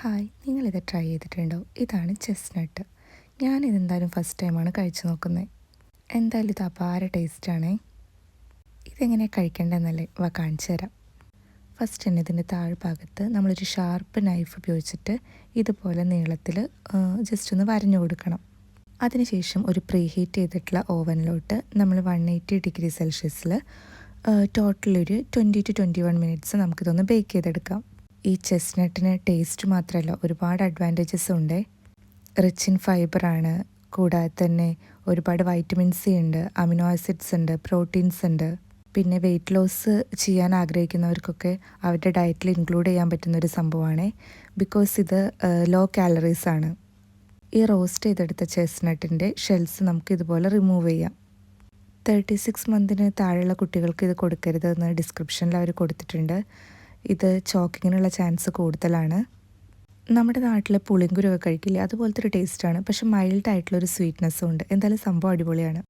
Hi, നിങ്ങളിത് try ചെയ്തിട്ടുണ്ടോ? ഇതാണ് ചെസ്നട്ട്. ഞാനിതെന്തായാലും ഫസ്റ്റ് ടൈമാണ് കഴിച്ചു നോക്കുന്നത്. എന്തായാലും ഇത് അപാര ടേസ്റ്റാണേ. ഇതെങ്ങനെയാണ് കഴിക്കേണ്ടതെന്നല്ലേ കാണിച്ചു തരാം. ഫസ്റ്റ് തന്നെ ഇതിൻ്റെ താഴ്ഭാഗത്ത് നമ്മളൊരു ഷാർപ്പ് നൈഫ് ഉപയോഗിച്ചിട്ട് ഇതുപോലെ നീളത്തിൽ ജസ്റ്റ് ഒന്ന് വരഞ്ഞു കൊടുക്കണം. അതിനുശേഷം ഒരു പ്രീ ഹീറ്റ് ചെയ്തിട്ടുള്ള ഓവനിലോട്ട് നമ്മൾ 180 ഡിഗ്രി സെൽഷ്യസിൽ ടോട്ടൽ ഒരു 20 to 21 മിനിറ്റ്സ് നമുക്കിതൊന്ന് ബേക്ക് ചെയ്തെടുക്കാം. ഈ ചെസ്നട്ടിന് ടേസ്റ്റ് മാത്രമല്ല, ഒരുപാട് അഡ്വാൻറ്റേജസും ഉണ്ട്. റിച്ച് ഇൻ ഫൈബറാണ്, കൂടാതെ തന്നെ ഒരുപാട് വൈറ്റമിൻ സി ഉണ്ട്, അമിനോ ആസിഡ്സ് ഉണ്ട്, പ്രോട്ടീൻസ് ഉണ്ട്. പിന്നെ വെയിറ്റ് ലോസ് ചെയ്യാൻ ആഗ്രഹിക്കുന്നവർക്കൊക്കെ അവരുടെ ഡയറ്റിൽ ഇൻക്ലൂഡ് ചെയ്യാൻ പറ്റുന്ന ഒരു സംഭവമാണ്. ബിക്കോസ് ഇത് ലോ കാലറീസ് ആണ്. ഈ റോസ്റ്റ് ചെയ്തെടുത്ത ചെസ്നട്ടിൻ്റെ ഷെൽസ് നമുക്ക് ഇതുപോലെ റിമൂവ് ചെയ്യാം. 36 മന്തിന് താഴെയുള്ള കുട്ടികൾക്ക് ഇത് കൊടുക്കരുതെന്ന് ഡിസ്ക്രിപ്ഷനിൽ അവർ കൊടുത്തിട്ടുണ്ട്. ഇത് ചോക്കിങ്ങിനുള്ള ചാൻസ് കൂടുതലാണ്. നമ്മുടെ നാട്ടിലെ പുളിങ്കുരുവൊക്കെ കഴിക്കില്ലേ, അതുപോലത്തെ ഒരു ടേസ്റ്റാണ്. പക്ഷെ മൈൽഡ് ആയിട്ടുള്ളൊരു സ്വീറ്റ്നെസ്സും ഉണ്ട്. എന്തായാലും സംഭവം അടിപൊളിയാണ്.